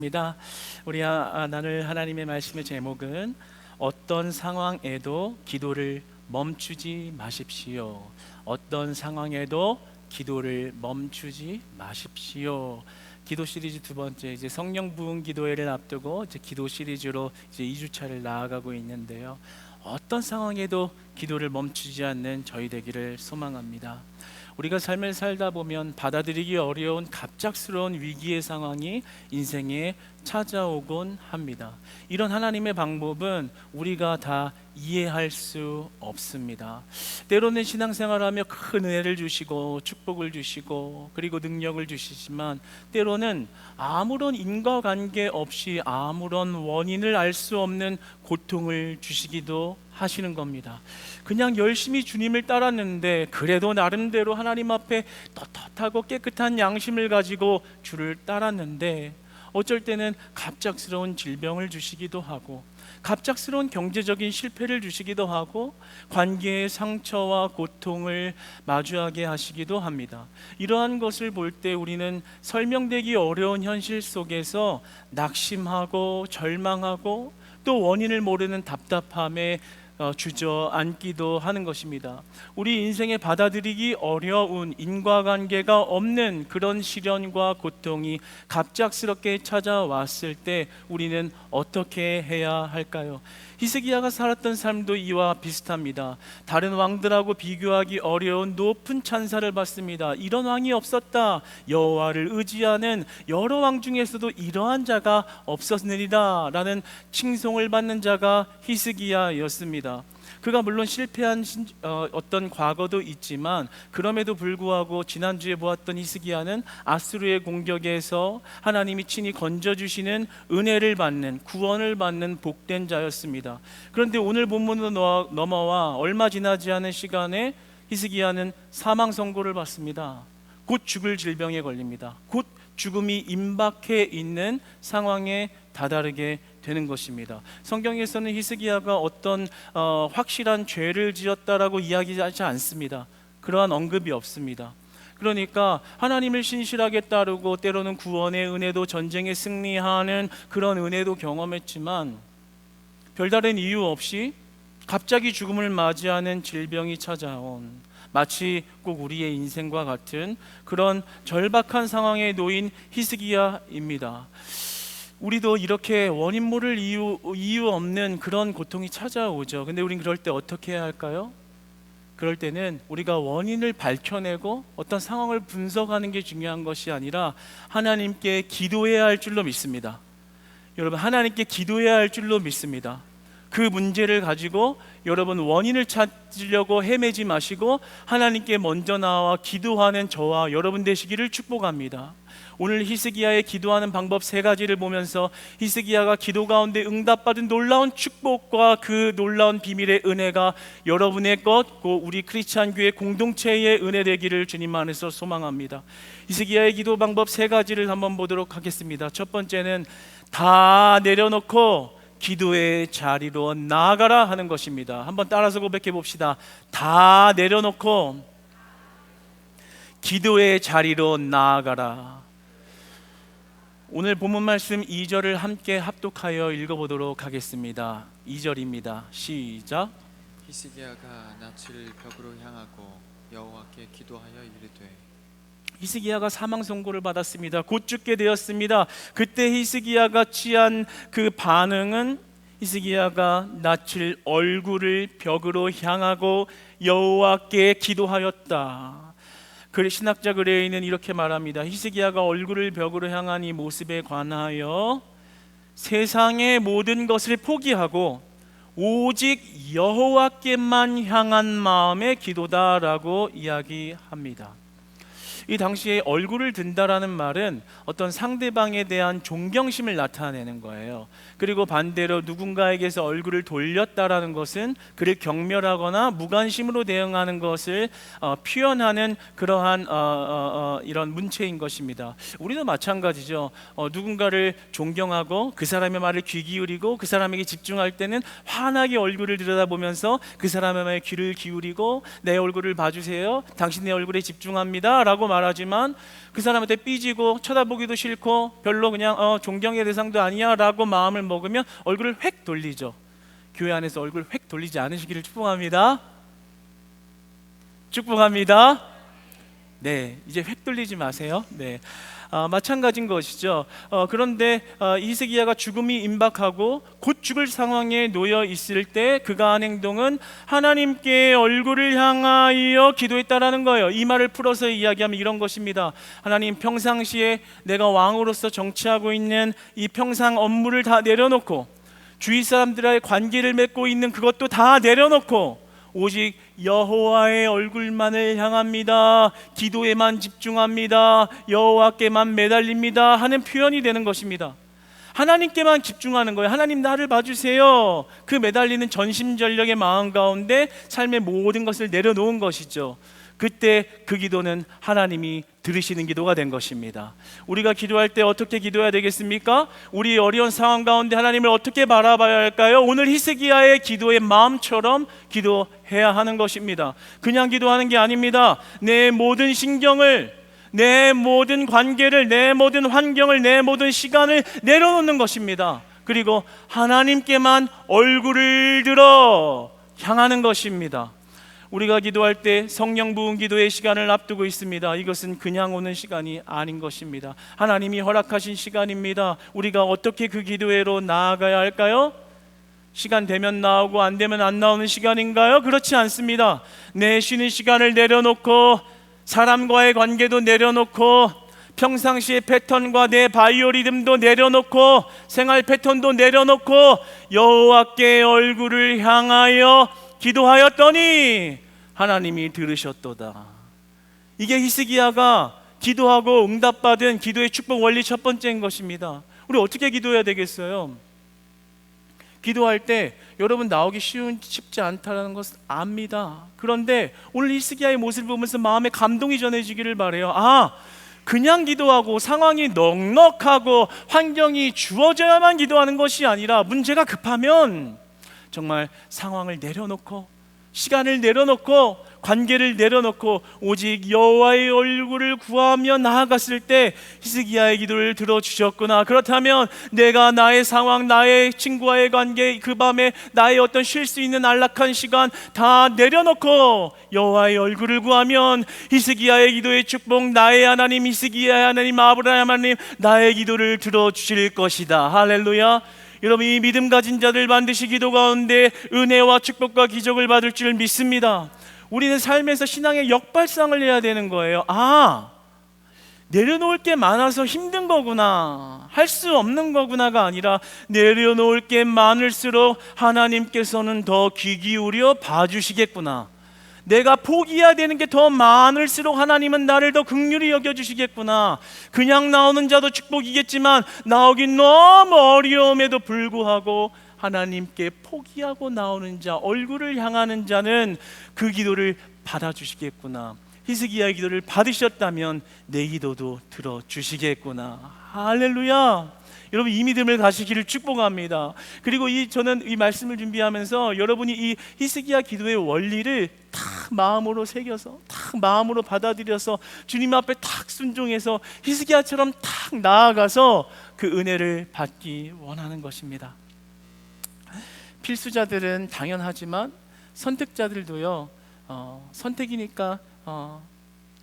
입니다. 우리 나눌 하나님의 말씀의 제목은 어떤 상황에도 기도를 멈추지 마십시오. 어떤 상황에도 기도를 멈추지 마십시오. 기도 시리즈 두 번째, 이제 성령 부흥 기도회를 앞두고 이제 기도 시리즈로 이제 2주차를 나아가고 있는데요. 어떤 상황에도 기도를 멈추지 않는 저희 되기를 소망합니다. 우리가 삶을 살다 보면 받아들이기 어려운 갑작스러운 위기의 상황이 인생에 찾아오곤 합니다. 이런 하나님의 방법은 우리가 다 이해할 수 없습니다. 때로는 신앙생활하며 큰 은혜를 주시고 축복을 주시고 그리고 능력을 주시지만, 때로는 아무런 인과관계 없이 아무런 원인을 알 수 없는 고통을 주시기도 하시는 겁니다. 그냥 열심히 주님을 따랐는데 그래도 나름대로 하나님 앞에 떳떳하고 깨끗한 양심을 가지고 주를 따랐는데, 어쩔 때는 갑작스러운 질병을 주시기도 하고 갑작스러운 경제적인 실패를 주시기도 하고 관계의 상처와 고통을 마주하게 하시기도 합니다. 이러한 것을 볼 때 우리는 설명되기 어려운 현실 속에서 낙심하고 절망하고 또 원인을 모르는 답답함에 주저앉기도 하는 것입니다. 우리 인생에 받아들이기 어려운 인과관계가 없는 그런 시련과 고통이 갑작스럽게 찾아왔을 때 우리는 어떻게 해야 할까요? 히스기야가 살았던 삶도 이와 비슷합니다. 다른 왕들하고 비교하기 어려운 높은 찬사를 받습니다. 이런 왕이 없었다. 여호와를 의지하는 여러 왕 중에서도 이러한 자가 없었느니라 라는 칭송을 받는 자가 히스기야였습니다. 그가 물론 실패한 어떤 과거도 있지만, 그럼에도 불구하고 지난주에 보았던 히스기야는 아수르의 공격에서 하나님이 친히 건져주시는 은혜를 받는, 구원을 받는 복된 자였습니다. 그런데 오늘 본문으로 넘어와 얼마 지나지 않은 시간에 히스기야는 사망 선고를 받습니다. 곧 죽을 질병에 걸립니다. 곧 죽음이 임박해 있는 상황에 다다르게 되는 것입니다. 성경에서는 히스기야가 어떤 확실한 죄를 지었다라고 이야기하지 않습니다. 그러한 언급이 없습니다. 그러니까 하나님을 신실하게 따르고 때로는 구원의 은혜도, 전쟁에 승리하는 그런 은혜도 경험했지만, 별다른 이유 없이 갑자기 죽음을 맞이하는 질병이 찾아온, 마치 꼭 우리의 인생과 같은 그런 절박한 상황에 놓인 히스기야입니다. 우리도 이렇게 원인 모를 이유 없는 그런 고통이 찾아오죠. 근데 우린 그럴 때 어떻게 해야 할까요? 그럴 때는 우리가 원인을 밝혀내고 어떤 상황을 분석하는 게 중요한 것이 아니라 하나님께 기도해야 할 줄로 믿습니다. 여러분, 하나님께 기도해야 할 줄로 믿습니다. 그 문제를 가지고 여러분 원인을 찾으려고 헤매지 마시고 하나님께 먼저 나와 기도하는 저와 여러분 되시기를 축복합니다. 오늘 히스기야의 기도하는 방법 세 가지를 보면서 히스기야가 기도 가운데 응답받은 놀라운 축복과 그 놀라운 비밀의 은혜가 여러분의 것, 그 우리 크리스찬 교회 공동체의 은혜 되기를 주님 안에서 소망합니다. 히스기야의 기도 방법 세 가지를 한번 보도록 하겠습니다. 첫 번째는 다 내려놓고 기도의 자리로 나아가라 하는 것입니다. 한번 따라서 고백해 봅시다. 다 내려놓고 기도의 자리로 나아가라. 오늘 본문 말씀 2절을 함께 합독하여 읽어보도록 하겠습니다. 2절입니다. 시작. 히스기야가 낯을 벽으로 향하고 여호와께 기도하여 이르되. 히스기야가 사망 선고를 받았습니다. 곧 죽게 되었습니다. 그때 히스기야가 취한 그 반응은, 히스기야가 낯을 얼굴을 벽으로 향하고 여호와께 기도하였다. 그 신학자 그레이는 이렇게 말합니다. 히스기야가 얼굴을 벽으로 향한 이 모습에 관하여 세상의 모든 것을 포기하고 오직 여호와께만 향한 마음의 기도다라고 이야기합니다. 이 당시에 얼굴을 든다라는 말은 어떤 상대방에 대한 존경심을 나타내는 거예요. 그리고 반대로 누군가에게서 얼굴을 돌렸다라는 것은 그를 경멸하거나 무관심으로 대응하는 것을 표현하는 그러한 이런 문체인 것입니다. 우리도 마찬가지죠. 누군가를 존경하고 그 사람의 말을 귀 기울이고 그 사람에게 집중할 때는 환하게 얼굴을 들여다보면서 그 사람의 말에 귀를 기울이고 내 얼굴을 봐주세요, 당신의 얼굴에 집중합니다 라고 말하지만 그 사람한테 삐지고 쳐다보기도 싫고 별로 그냥 존경의 대상도 아니야 라고 마음을 먹으면 얼굴을 획 돌리죠. 교회 안에서 얼굴 획 돌리지 않으시기를 축복합니다. 축복합니다. 네, 이제 획 돌리지 마세요. 네, 마찬가지인 것이죠. 그런데 히스기야가 죽음이 임박하고 곧 죽을 상황에 놓여 있을 때 그가 한 행동은 하나님께 얼굴을 향하여 기도했다라는 거예요. 이 말을 풀어서 이야기하면 이런 것입니다. 하나님, 평상시에 내가 왕으로서 정치하고 있는 이 평상 업무를 다 내려놓고 주위 사람들과의 관계를 맺고 있는 그것도 다 내려놓고 오직 여호와의 얼굴만을 향합니다. 기도에만 집중합니다. 여호와께만 매달립니다 하는 표현이 되는 것입니다. 하나님께만 집중하는 거예요. 하나님, 나를 봐주세요. 그 매달리는 전심전력의 마음 가운데 삶의 모든 것을 내려놓은 것이죠. 그때 그 기도는 하나님이 들으시는 기도가 된 것입니다. 우리가 기도할 때 어떻게 기도해야 되겠습니까? 우리 어려운 상황 가운데 하나님을 어떻게 바라봐야 할까요? 오늘 히스기야의 기도의 마음처럼 기도해야 하는 것입니다. 그냥 기도하는 게 아닙니다. 내 모든 신경을, 내 모든 관계를, 내 모든 환경을, 내 모든 시간을 내려놓는 것입니다. 그리고 하나님께만 얼굴을 들어 향하는 것입니다. 우리가 기도할 때 성령 부은 기도의 시간을 앞두고 있습니다. 이것은 그냥 오는 시간이 아닌 것입니다. 하나님이 허락하신 시간입니다. 우리가 어떻게 그 기도회로 나아가야 할까요? 시간 되면 나오고 안 되면 안 나오는 시간인가요? 그렇지 않습니다. 내 쉬는 시간을 내려놓고 사람과의 관계도 내려놓고 평상시의 패턴과 내 바이오 리듬도 내려놓고 생활 패턴도 내려놓고 여호와께 얼굴을 향하여 기도하였더니 하나님이 들으셨도다. 이게 히스기야가 기도하고 응답받은 기도의 축복 원리 첫 번째인 것입니다. 우리 어떻게 기도해야 되겠어요? 기도할 때 여러분 나오기 쉽지 않다는 것을 압니다. 그런데 오늘 히스기야의 모습을 보면서 마음에 감동이 전해지기를 바라요. 그냥 기도하고 상황이 넉넉하고 환경이 주어져야만 기도하는 것이 아니라 문제가 급하면 정말 상황을 내려놓고 시간을 내려놓고 관계를 내려놓고 오직 여호와의 얼굴을 구하며 나아갔을 때 히스기야의 기도를 들어주셨구나. 그렇다면 내가 나의 상황, 나의 친구와의 관계, 그 밤에 나의 어떤 쉴 수 있는 안락한 시간 다 내려놓고 여호와의 얼굴을 구하면 히스기야의 기도의 축복, 나의 하나님 히스기야의 하나님 아브라함 하나님 나의 기도를 들어주실 것이다. 할렐루야. 여러분, 이 믿음 가진 자들 반드시 기도 가운데 은혜와 축복과 기적을 받을 줄 믿습니다. 우리는 삶에서 신앙의 역발상을 해야 되는 거예요. 내려놓을 게 많아서 힘든 거구나, 할 수 없는 거구나가 아니라 내려놓을 게 많을수록 하나님께서는 더 귀 기울여 봐주시겠구나. 내가 포기해야 되는 게 더 많을수록 하나님은 나를 더 긍휼히 여겨주시겠구나. 그냥 나오는 자도 축복이겠지만 나오긴 너무 어려움에도 불구하고 하나님께 포기하고 나오는 자, 얼굴을 향하는 자는 그 기도를 받아주시겠구나. 히스기야의 기도를 받으셨다면 내 기도도 들어주시겠구나. 할렐루야. 여러분, 이 믿음을 가시기를 축복합니다. 그리고 저는 이 말씀을 준비하면서 여러분이 이 히스기야 기도의 원리를 탁 마음으로 새겨서 탁 마음으로 받아들여서 주님 앞에 탁 순종해서 히스기야처럼 탁 나아가서 그 은혜를 받기 원하는 것입니다. 필수자들은 당연하지만 선택자들도요, 선택이니까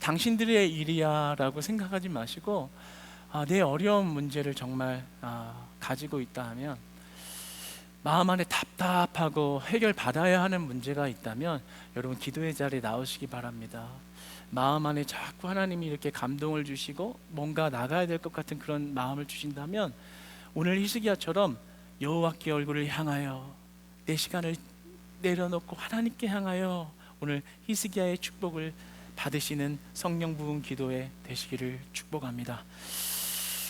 당신들의 일이야 라고 생각하지 마시고 내 어려운 문제를 정말 가지고 있다 하면, 마음 안에 답답하고 해결받아야 하는 문제가 있다면 여러분 기도의 자리에 나오시기 바랍니다. 마음 안에 자꾸 하나님이 이렇게 감동을 주시고 뭔가 나가야 될 것 같은 그런 마음을 주신다면 오늘 히스기야처럼 여호와께 얼굴을 향하여 내 시간을 내려놓고 하나님께 향하여 오늘 히스기야의 축복을 받으시는 성령 부은 기도에 되시기를 축복합니다.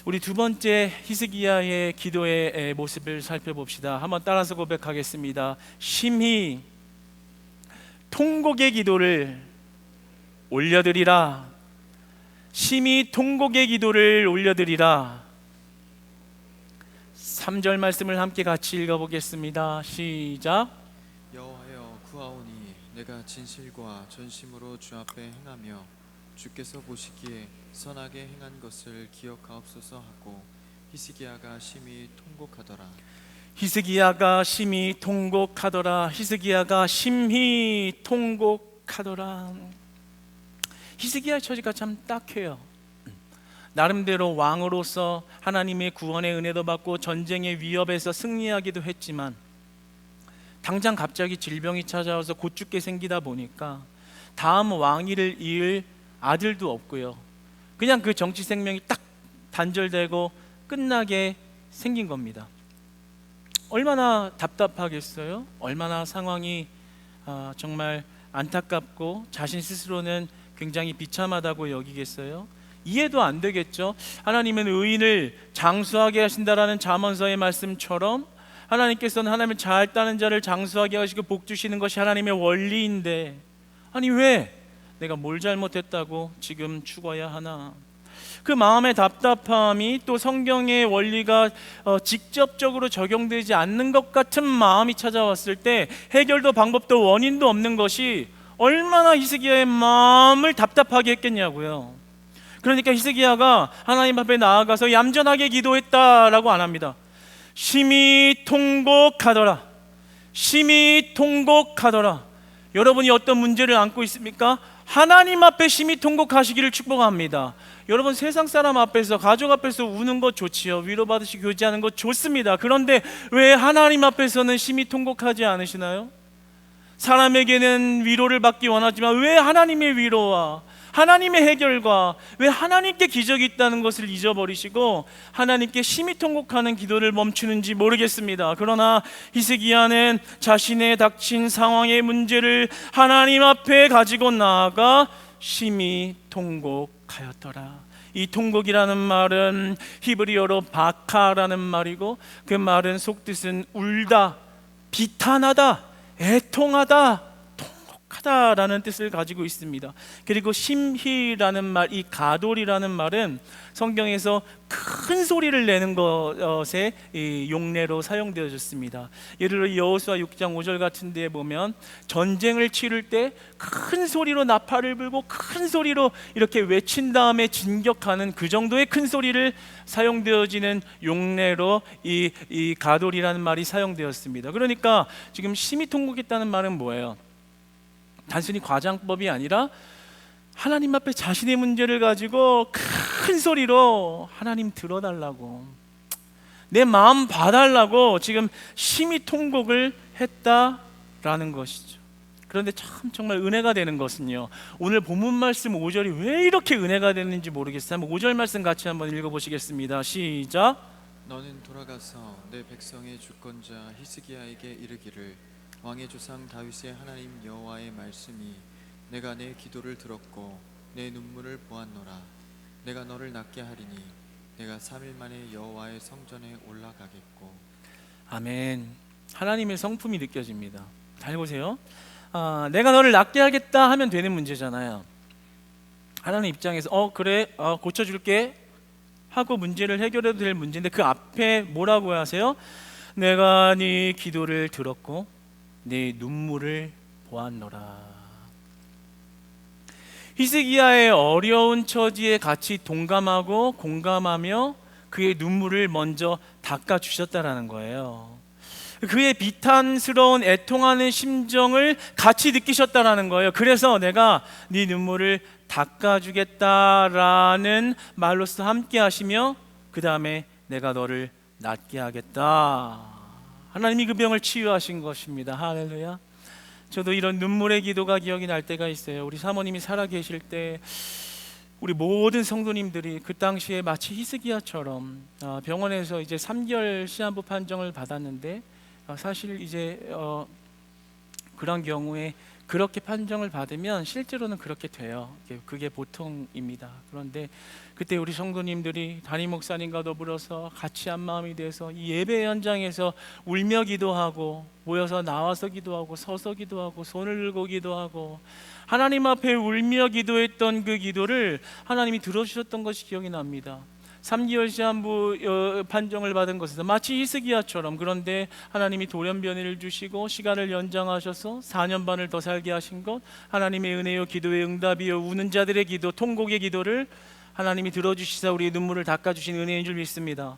우리 두 번째 히스기야의 기도의 모습을 살펴봅시다. 한번 따라서 고백하겠습니다. 심히 통곡의 기도를 올려드리라. 심히 통곡의 기도를 올려드리라. 3절 말씀을 함께 같이 읽어보겠습니다. 시작. 여호와여, 구하오니 내가 진실과 전심으로 주 앞에 행하며 주께서 보시기에 선하게 행한 것을 기억하옵소서 하고 히스기야가 심히 통곡하더라. 히스기야가 심히 통곡하더라. 히스기야가 심히 통곡하더라. 히스기야의 처지가 참 딱해요. 나름대로 왕으로서 하나님의 구원의 은혜도 받고 전쟁의 위협에서 승리하기도 했지만 당장 갑자기 질병이 찾아와서 곧 죽게 생기다 보니까 다음 왕위를 이을 아들도 없고요. 그냥 그 정치 생명이 딱 단절되고 끝나게 생긴 겁니다. 얼마나 답답하겠어요? 얼마나 상황이 정말 안타깝고 자신 스스로는 굉장히 비참하다고 여기겠어요? 이해도 안 되겠죠? 하나님은 의인을 장수하게 하신다라는 잠언서의 말씀처럼 하나님께서는 하나님을 잘 따르는 자를 장수하게 하시고 복 주시는 것이 하나님의 원리인데, 아니 왜 내가 뭘 잘못했다고 지금 죽어야 하나? 그 마음의 답답함이 또 성경의 원리가 직접적으로 적용되지 않는 것 같은 마음이 찾아왔을 때 해결도 방법도 원인도 없는 것이 얼마나 히스기야의 마음을 답답하게 했겠냐고요. 그러니까 히스기야가 하나님 앞에 나아가서 얌전하게 기도했다라고 안 합니다. 심히 통곡하더라. 심히 통곡하더라. 여러분이 어떤 문제를 안고 있습니까? 하나님 앞에 심히 통곡하시기를 축복합니다. 여러분, 세상 사람 앞에서, 가족 앞에서 우는 것 좋지요. 위로받으시고 교제하는 것 좋습니다. 그런데 왜 하나님 앞에서는 심히 통곡하지 않으시나요? 사람에게는 위로를 받기 원하지만 왜 하나님의 위로와 하나님의 해결과 왜 하나님께 기적이 있다는 것을 잊어버리시고 하나님께 심히 통곡하는 기도를 멈추는지 모르겠습니다. 그러나 히스기야는 자신의 닥친 상황의 문제를 하나님 앞에 가지고 나아가 심히 통곡하였더라. 이 통곡이라는 말은 히브리어로 바카라는 말이고, 그 말은 속뜻은 울다, 비탄하다, 애통하다, 통곡하다라는 뜻을 가지고 있습니다. 그리고 심히라는 말, 이 가돌이라는 말은 성경에서 큰 소리를 내는 것에 용례로 사용되어졌습니다. 예를 들어 여호수아 6장 5절 같은 데에 보면 전쟁을 치를 때 큰 소리로 나팔을 불고 큰 소리로 이렇게 외친 다음에 진격하는 그 정도의 큰 소리를 사용되어지는 용례로 이 가돌이라는 말이 사용되었습니다. 그러니까 지금 심히 통곡했다는 말은 뭐예요? 단순히 과장법이 아니라 하나님 앞에 자신의 문제를 가지고 큰 소리로 하나님 들어달라고, 내 마음 봐달라고 지금 심히 통곡을 했다라는 것이죠. 그런데 참 정말 은혜가 되는 것은요, 오늘 본문 말씀 5절이 왜 이렇게 은혜가 되는지 모르겠어요. 한번 5절 말씀 같이 한번 읽어보시겠습니다. 시작. 너는 돌아가서 내 백성의 주권자 히스기야에게 이르기를 왕의 조상 다윗의 하나님 여호와의 말씀이 내가 내 기도를 들었고 내 눈물을 보았노라. 내가 너를 낫게 하리니 내가 3일 만에 여호와의 성전에 올라가겠고. 아멘. 하나님의 성품이 느껴집니다. 잘 보세요. 내가 너를 낫게 하겠다 하면 되는 문제잖아요. 하나님 입장에서 그래, 고쳐줄게 하고 문제를 해결해도 될 문제인데 그 앞에 뭐라고 하세요? 내가 네 기도를 들었고 네 눈물을 보았노라. 히스기야의 어려운 처지에 같이 동감하고 공감하며 그의 눈물을 먼저 닦아주셨다라는 거예요. 그의 비탄스러운 애통하는 심정을 같이 느끼셨다라는 거예요. 그래서 내가 네 눈물을 닦아주겠다라는 말로써 함께 하시며 그 다음에 내가 너를 낫게 하겠다. 하나님이 그 병을 치유하신 것입니다. 할렐루야. 저도 이런 눈물의 기도가 기억이 날 때가 있어요. 우리 사모님이 살아계실 때 우리 모든 성도님들이 그 당시에 마치 히스기야처럼 병원에서 이제 3개월 시한부 판정을 받았는데 사실 이제 그런 경우에 그렇게 판정을 받으면 실제로는 그렇게 돼요. 그게 보통입니다. 그런데 그때 우리 성도님들이 담임 목사님과 더불어서 같이 한 마음이 돼서 이 예배 현장에서 울며 기도하고 모여서 나와서 기도하고 서서 기도하고 손을 들고 기도하고 하나님 앞에 울며 기도했던 그 기도를 하나님이 들어주셨던 것이 기억이 납니다. 3개월 시한부 판정을 받은 것에서 마치 히스기야처럼. 그런데 하나님이 돌연변이를 주시고 시간을 연장하셔서 4년 반을 더 살게 하신 것, 하나님의 은혜요 기도의 응답이요 우는 자들의 기도, 통곡의 기도를 하나님이 들어주시사 우리의 눈물을 닦아주신 은혜인 줄 믿습니다.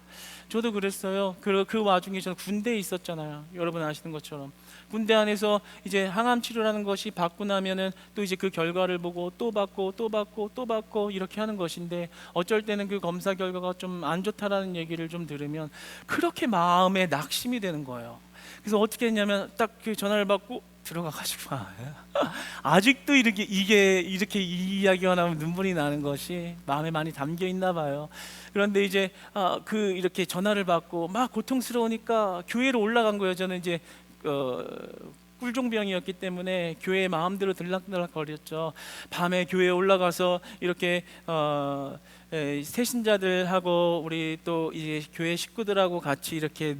저도 그랬어요. 그 와중에 저는 군대에 있었잖아요. 여러분 아시는 것처럼 군대 안에서 이제 항암 치료라는 것이 받고 나면은 또 이제 그 결과를 보고 또 받고 또 받고 또 받고 이렇게 하는 것인데, 어쩔 때는 그 검사 결과가 좀 안 좋다라는 얘기를 좀 들으면 그렇게 마음에 낙심이 되는 거예요. 그래서 어떻게 했냐면 딱 그 전화를 받고 들어가가지고 아직도 이렇게 이 이야기가 나오면 눈물이 나는 것이 마음에 많이 담겨 있나 봐요. 그런데 이제 이렇게 전화를 받고 막 고통스러우니까 교회로 올라간 거예요. 저는 이제 꿀종병이었기 때문에 교회에 마음대로 들락들락 거렸죠. 밤에 교회에 올라가서 이렇게 새신자들하고 우리 또 이제 교회 식구들하고 같이 이렇게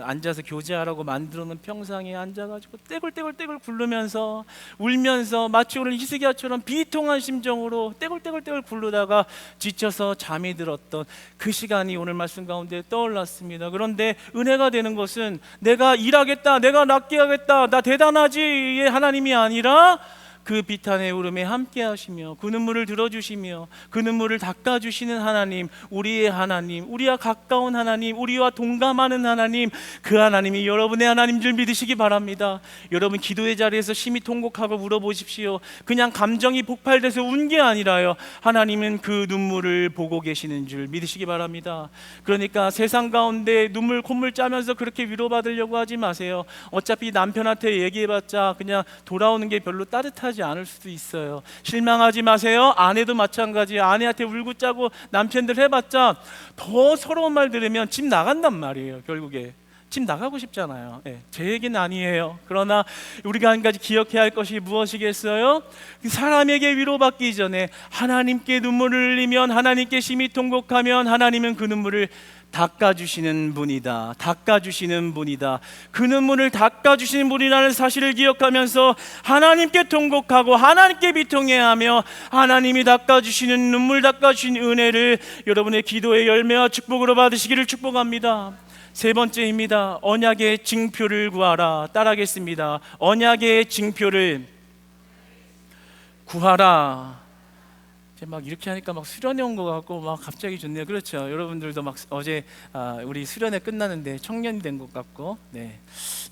앉아서 교제하라고 만들어놓은 평상에 앉아가지고 떼굴떼굴 굴르면서 울면서 마치 오늘 히스기야처럼 비통한 심정으로 떼굴떼굴 굴르다가 지쳐서 잠이 들었던 그 시간이 오늘 말씀 가운데 떠올랐습니다. 그런데 은혜가 되는 것은 내가 일하겠다, 내가 낫게 하겠다, 나 대단하지의 하나님이 아니라 그 비탄의 울음에 함께 하시며 그 눈물을 들어주시며 그 눈물을 닦아주시는 하나님, 우리의 하나님, 우리와 가까운 하나님, 우리와 동감하는 하나님, 그 하나님이 여러분의 하나님 줄 믿으시기 바랍니다. 여러분 기도의 자리에서 심히 통곡하고 물어보십시오. 그냥 감정이 폭발돼서 운 게 아니라요, 하나님은 그 눈물을 보고 계시는 줄 믿으시기 바랍니다. 그러니까 세상 가운데 눈물 콧물 짜면서 그렇게 위로받으려고 하지 마세요. 어차피 남편한테 얘기해봤자 그냥 돌아오는 게 별로 따뜻하지 않을 수도 있어요. 실망하지 마세요. 아내도 마찬가지예요. 아내한테 울고 짜고 남편들 해봤자 더 서러운 말 들으면 집 나간단 말이에요. 결국에 집 나가고 싶잖아요. 제 얘기는 아니에요. 그러나 우리가 한 가지 기억해야 할 것이 무엇이겠어요? 사람에게 위로받기 전에 하나님께 눈물을 흘리면, 하나님께 심히 통곡하면 하나님은 그 눈물을 닦아주시는 분이다. 닦아주시는 분이다. 그 눈물을 닦아주시는 분이라는 사실을 기억하면서 하나님께 통곡하고 하나님께 비통해야 하며, 하나님이 닦아주시는 눈물, 닦아주신 은혜를 여러분의 기도의 열매와 축복으로 받으시기를 축복합니다. 세 번째입니다. 언약의 징표를 구하라. 따라하겠습니다. 언약의 징표를 구하라. 막 이렇게 하니까 막 수련회 온 것 같고 막 갑자기 좋네요. 그렇죠. 여러분들도 막 어제 우리 수련회 끝나는데 청년이 된 것 같고,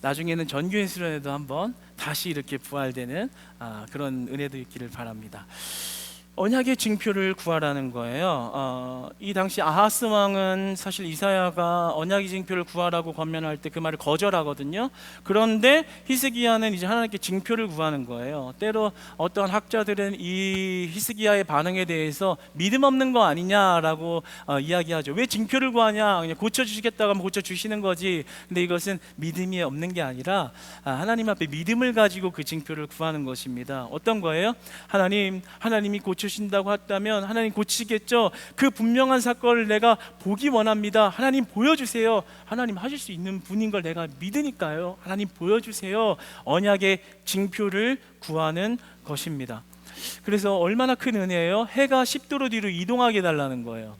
나중에는 전교인 수련회도 한번 다시 이렇게 부활되는 그런 은혜도 있기를 바랍니다. 언약의 징표를 구하라는 거예요. 이 당시 아하스 왕은 사실 이사야가 언약의 징표를 구하라고 권면할 때 그 말을 거절하거든요. 그런데 히스기야는 이제 하나님께 징표를 구하는 거예요. 때로 어떤 학자들은 이 히스기야의 반응에 대해서 믿음 없는 거 아니냐라고 이야기하죠. 왜 징표를 구하냐? 그냥 고쳐주시겠다고 하면 고쳐주시는 거지. 근데 이것은 믿음이 없는 게 아니라 하나님 앞에 믿음을 가지고 그 징표를 구하는 것입니다. 어떤 거예요? 하나님이 고쳐주신다고 했다면 하나님 고치시겠죠? 그 분명한 사건을 내가 보기 원합니다. 하나님 보여주세요. 하나님 하실 수 있는 분인 걸 내가 믿으니까요. 하나님 보여주세요. 언약의 징표를 구하는 것입니다. 그래서 얼마나 큰 은혜예요? 해가 10도로 뒤로 이동하게 해달라는 거예요.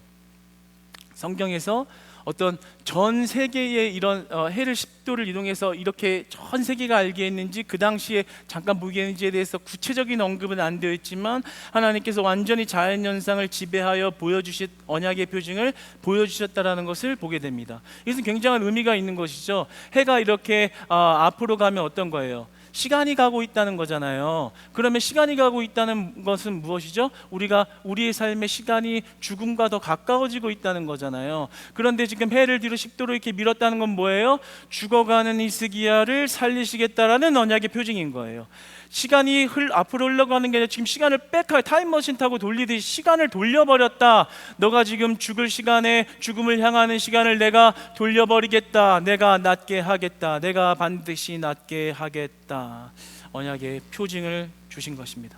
성경에서 어떤 전 세계의 이런 해를 10도를 이동해서 이렇게 전 세계가 알게 했는지 그 당시에 잠깐 보게 했는지에 대해서 구체적인 언급은 안 되어 있지만 하나님께서 완전히 자연현상을 지배하여 보여주신 언약의 표징을 보여주셨다라는 것을 보게 됩니다. 이것은 굉장한 의미가 있는 것이죠. 해가 이렇게 앞으로 가면 어떤 거예요? 시간이 가고 있다는 거잖아요. 그러면 시간이 가고 있다는 것은 무엇이죠? 우리가 우리의 삶의 시간이 죽음과 더 가까워지고 있다는 거잖아요. 그런데 지금 해를 뒤로 10도로 이렇게 밀었다는 건 뭐예요? 죽어가는 히스기야를 살리시겠다라는 언약의 표징인 거예요. 시간이 앞으로 흘러가는 게 아니라 지금 시간을 타임머신 타고 돌리듯이 시간을 돌려버렸다. 너가 지금 죽을 시간에, 죽음을 향하는 시간을 내가 돌려버리겠다. 내가 낫게 하겠다. 내가 반드시 낫게 하겠다. 언약의 표징을 주신 것입니다.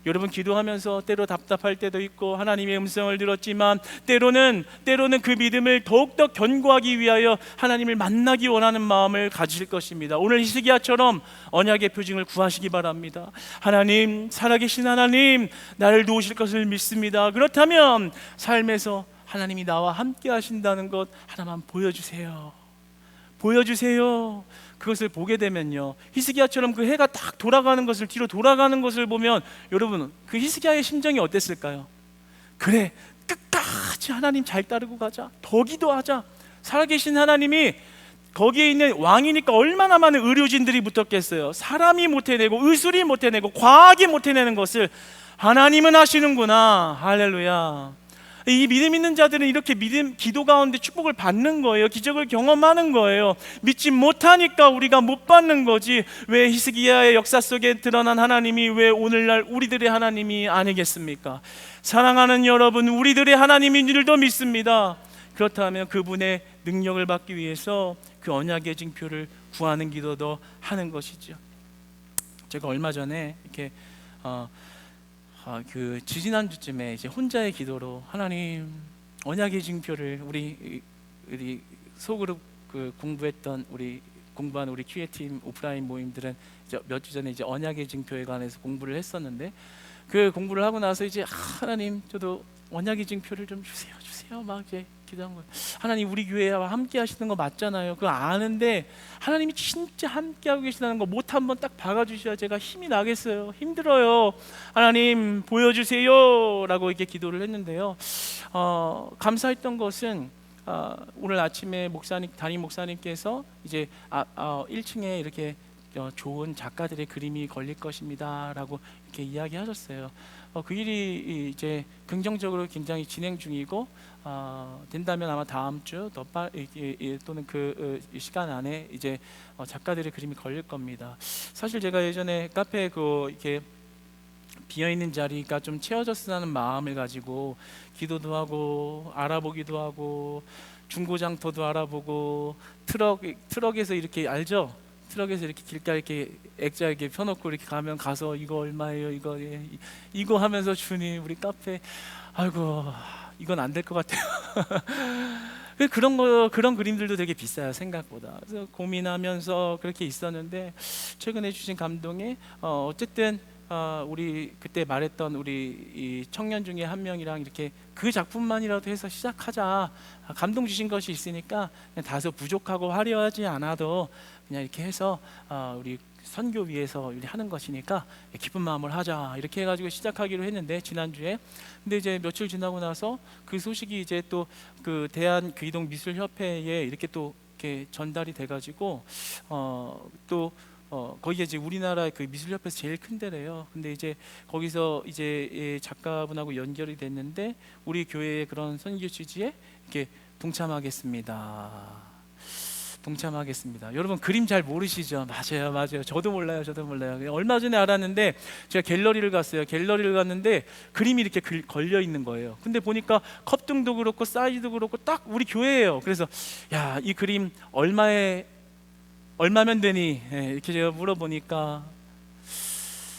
여러분 기도하면서 때로 답답할 때도 있고 하나님의 음성을 들었지만 때로는 그 믿음을 더욱더 견고하기 위하여 하나님을 만나기 원하는 마음을 가질 것입니다. 오늘 히스기야처럼 언약의 표징을 구하시기 바랍니다. 하나님, 살아계신 하나님, 나를 도우실 것을 믿습니다. 그렇다면 삶에서 하나님이 나와 함께 하신다는 것 하나만 보여주세요. 보여주세요. 그것을 보게 되면요, 히스기야처럼 그 해가 딱 돌아가는 것을, 뒤로 돌아가는 것을 보면 여러분, 그 히스기야의 심정이 어땠을까요? 그래, 끝까지 하나님 잘 따르고 가자, 더 기도하자. 살아계신 하나님이, 거기에 있는 왕이니까 얼마나 많은 의료진들이 붙었겠어요. 사람이 못 해내고 의술이 못 해내고 과학이 못 해내는 것을 하나님은 하시는구나. 할렐루야. 이 믿음 있는 자들은 이렇게 기도 가운데 축복을 받는 거예요. 기적을 경험하는 거예요. 믿지 못하니까 우리가 못 받는 거지. 왜 히스기야의 역사 속에 드러난 하나님이 왜 오늘날 우리들의 하나님이 아니겠습니까? 사랑하는 여러분, 우리들의 하나님인 줄도 믿습니다. 그렇다면 그분의 능력을 받기 위해서 그 언약의 징표를 구하는 기도도 하는 것이죠. 제가 얼마 전에 이렇게 그 지지난주쯤에 이제 혼자의 기도로, 하나님 언약의 징표를 우리 소그룹 그 공부한 우리 큐에팀 오프라인 모임들은 몇 주 전에 이제 언약의 징표에 관해서 공부를 했었는데, 그 공부를 하고 나서 이제 하나님 저도 언약의 징표를 좀 주세요 막 이제 기도한 거예요. 하나님 우리 교회와 함께 하시는 거 맞잖아요. 그거 아는데 하나님이 진짜 함께 하고 계시다는 거 못 한번 딱 박아주셔야 제가 힘이 나겠어요. 힘들어요. 하나님 보여주세요 라고 이렇게 기도를 했는데요, 감사했던 것은 오늘 아침에 담임 목사님께서 이제 1층에 이렇게 좋은 작가들의 그림이 걸릴 것입니다 라고 이렇게 이야기하셨어요. 그 일이 이제 긍정적으로 굉장히 진행 중이고, 된다면 아마 다음 주 또는 그 시간 안에 이제 작가들의 그림이 걸릴 겁니다. 사실 제가 예전에 카페에 이렇게 비어 있는 자리가 좀 채워졌으면 하는 마음을 가지고 기도도 하고 알아보기도 하고 중고장터도 알아보고 트럭에서 이렇게 알죠? 트럭에서 이렇게 길가에 이렇게 액자 이렇게 펴놓고 이렇게 가서 이거 얼마예요? 이거 하면서 주님 우리 카페, 아이고 이건 안 될 것 같아요. 그런 그림들도 되게 비싸요, 생각보다. 그래서 고민하면서 그렇게 있었는데, 최근에 주신 감동에 어쨌든 우리 그때 말했던 우리 이 청년 중에 한 명이랑 이렇게 그 작품만이라도 해서 시작하자. 감동 주신 것이 있으니까 그냥 다소 부족하고 화려하지 않아도 그냥 이렇게 해서 우리 선교 위해서 우리 하는 것이니까 기쁜 마음을 하자, 이렇게 해가지고 시작하기로 했는데, 지난주에. 근데 이제 며칠 지나고 나서 그 소식이 이제 또 그 대한 귀동 미술 협회에 이렇게 또 이렇게 전달이 돼가지고 거기가 이제 우리나라 그 미술협회에서 제일 큰 데래요. 근데 이제 거기서 이제 작가분하고 연결이 됐는데, 우리 교회의 그런 선교 취지에 이렇게 동참하겠습니다. 여러분 그림 잘 모르시죠? 맞아요. 저도 몰라요. 얼마 전에 알았는데, 제가 갤러리를 갔는데 그림이 이렇게 걸려 있는 거예요. 근데 보니까 컵등도 그렇고 사이즈도 그렇고 딱 우리 교회예요. 그래서 야, 이 그림 얼마면 되니? 이렇게 제가 물어보니까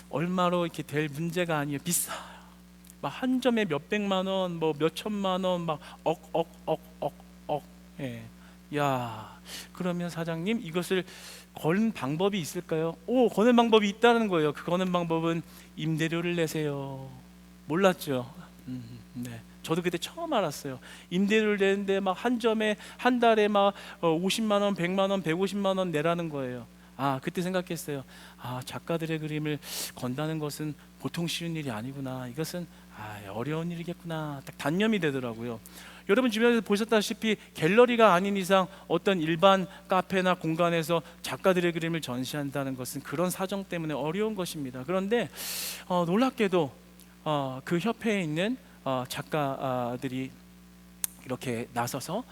얼마로 이렇게 될 문제가 아니에요. 비싸요. 막 한 점에 몇 백만 원, 뭐 몇 천만 원, 막 억. 야, 그러면 사장님 이것을 거는 방법이 있을까요? 거는 방법이 있다는 거예요. 그 거는 방법은 임대료를 내세요. 몰랐죠? 네. 저도 그때 처음 알았어요. 임대료를 내는데 막 한 점에 한 달에 막 50만 원, 100만 원, 150만 원 내라는 거예요. 그때 생각했어요. 작가들의 그림을 건다는 것은 보통 쉬운 일이 아니구나. 이것은 어려운 일이겠구나. 딱 단념이 되더라고요. 여러분 주변에서 보셨다시피 갤러리가 아닌 이상 어떤 일반 카페나 공간에서 작가들의 그림을 전시한다는 것은 그런 사정 때문에 어려운 것입니다. 그런데 놀랍게도 그 협회에 있는 작가들이 이렇게 나서서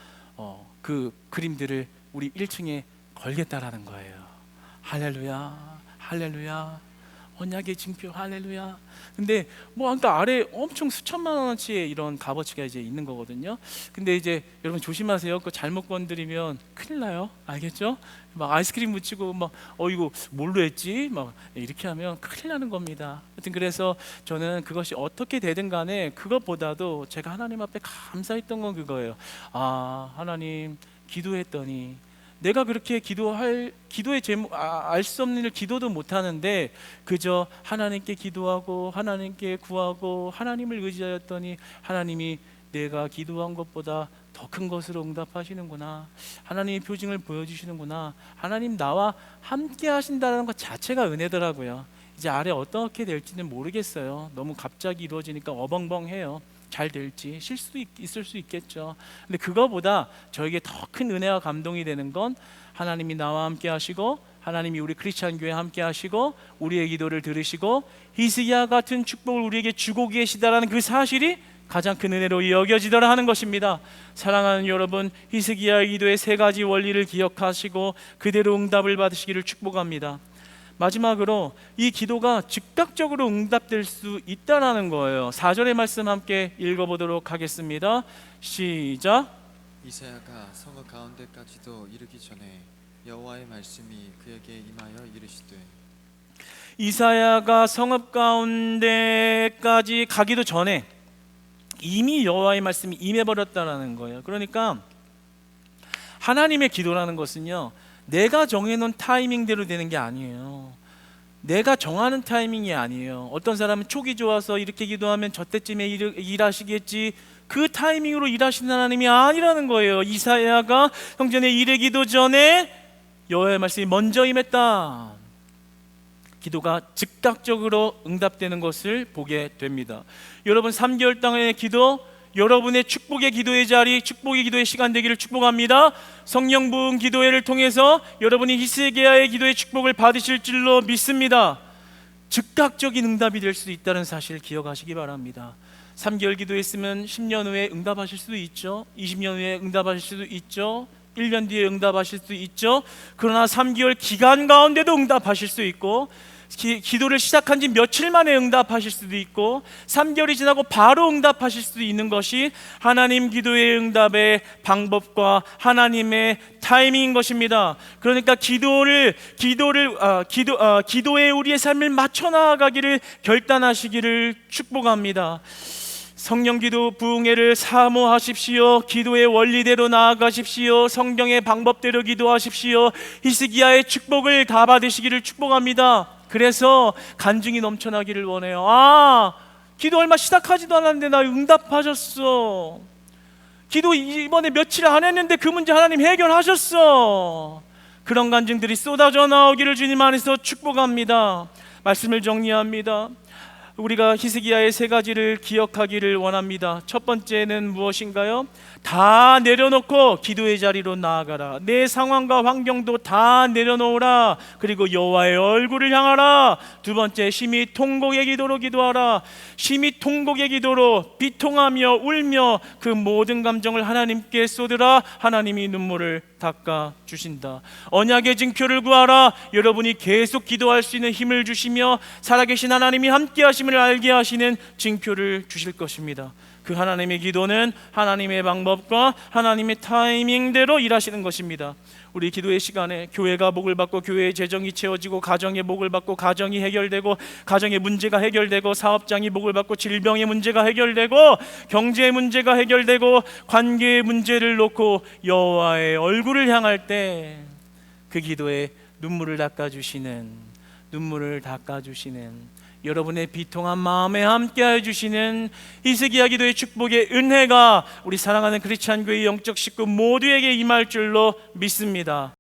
그 그림들을 우리 1층에 걸겠다라는 거예요. 할렐루야. 언약의 징표, 할렐루야. 근데 아까 아래 엄청 수천만 원어치의 이런 값어치가 이제 있는 거거든요. 근데 이제 여러분 조심하세요. 그거 잘못 건드리면 큰일 나요. 알겠죠? 막 아이스크림 묻히고 이거 뭘로 했지? 막 이렇게 하면 큰일 나는 겁니다. 하여튼 그래서 저는 그것이 어떻게 되든 간에 그것보다도 제가 하나님 앞에 감사했던 건 그거예요. 하나님, 기도했더니 내가 그렇게 기도의 제목 알 수 없는 일 기도도 못 하는데 그저 하나님께 기도하고 하나님께 구하고 하나님을 의지하였더니 하나님이 내가 기도한 것보다 더 큰 것으로 응답하시는구나. 하나님의 표징을 보여주시는구나. 하나님 나와 함께 하신다는 것 자체가 은혜더라고요. 이제 아래 어떻게 될지는 모르겠어요. 너무 갑자기 이루어지니까 어벙벙해요. 잘 될지 실수도 있을 수 있겠죠. 근데 그거보다 저에게 더 큰 은혜와 감동이 되는 건 하나님이 나와 함께 하시고 하나님이 우리 크리스찬 교회 함께 하시고 우리의 기도를 들으시고 히스기야 같은 축복을 우리에게 주고 계시다라는 그 사실이 가장 큰 은혜로 여겨지더라 하는 것입니다. 사랑하는 여러분, 히스기야의 기도의 세 가지 원리를 기억하시고 그대로 응답을 받으시기를 축복합니다. 마지막으로 이 기도가 즉각적으로 응답될 수 있다라는 거예요. 4절의 말씀 함께 읽어보도록 하겠습니다. 시작. 이사야가 성읍 가운데까지도 이르기 전에 여호와의 말씀이 그에게 임하여 이르시되 이사야가 성읍 가운데까지 가기도 전에 이미 여호와의 말씀이 임해버렸다라는 거예요. 그러니까 하나님의 기도라는 것은요, 내가 정해놓은 타이밍대로 되는 게 아니에요. 내가 정하는 타이밍이 아니에요. 어떤 사람은 촉이 좋아서 이렇게 기도하면 저때쯤에 일하시겠지, 그 타이밍으로 일하시는 하나님이 아니라는 거예요. 이사야가 성전에 이르기도 전에 여호와의 말씀이 먼저 임했다. 기도가 즉각적으로 응답되는 것을 보게 됩니다. 여러분 3개월 동안의 기도, 여러분의 축복의 기도의 자리, 축복의 기도의 시간 되기를 축복합니다. 성령 부은 기도회를 통해서 여러분이 히스기야의 기도의 축복을 받으실 줄로 믿습니다. 즉각적인 응답이 될 수도 있다는 사실을 기억하시기 바랍니다. 3개월 기도했으면 10년 후에 응답하실 수도 있죠. 20년 후에 응답하실 수도 있죠. 1년 뒤에 응답하실 수도 있죠. 그러나 3개월 기간 가운데도 응답하실 수 있고, 기도를 시작한 지 며칠 만에 응답하실 수도 있고, 3개월이 지나고 바로 응답하실 수도 있는 것이 하나님 기도의 응답의 방법과 하나님의 타이밍인 것입니다. 그러니까 기도에 우리의 삶을 맞춰 나아가기를 결단하시기를 축복합니다. 성령 기도 부흥회를 사모하십시오. 기도의 원리대로 나아가십시오. 성경의 방법대로 기도하십시오. 히스기야의 축복을 다 받으시기를 축복합니다. 그래서 간증이 넘쳐나기를 원해요. 기도 얼마 시작하지도 않았는데 나 응답하셨어. 기도 이번에 며칠 안 했는데 그 문제 하나님 해결하셨어. 그런 간증들이 쏟아져 나오기를 주님 안에서 축복합니다. 말씀을 정리합니다. 우리가 히스기야의 세 가지를 기억하기를 원합니다. 첫 번째는 무엇인가요? 다 내려놓고 기도의 자리로 나아가라. 내 상황과 환경도 다 내려놓으라. 그리고 여호와의 얼굴을 향하라. 두 번째, 심히 통곡의 기도로 기도하라. 심히 통곡의 기도로 비통하며 울며 그 모든 감정을 하나님께 쏟으라. 하나님이 눈물을 닦아 주신다. 언약의 증표를 구하라. 여러분이 계속 기도할 수 있는 힘을 주시며 살아계신 하나님이 함께 하심을 알게 하시는 증표를 주실 것입니다. 그 하나님의 기도는 하나님의 방법과 하나님의 타이밍대로 일하시는 것입니다. 우리 기도의 시간에 교회가 복을 받고 교회의 재정이 채워지고, 가정의 복을 받고 가정이 해결되고, 가정의 문제가 해결되고, 사업장이 복을 받고 질병의 문제가 해결되고, 경제의 문제가 해결되고, 관계의 문제를 놓고 여호와의 얼굴을 향할 때 그 기도에 눈물을 닦아주시는 여러분의 비통한 마음에 함께하여 주시는 히스기야 기도의 축복의 은혜가 우리 사랑하는 크리스찬 교회 영적 식구 모두에게 임할 줄로 믿습니다.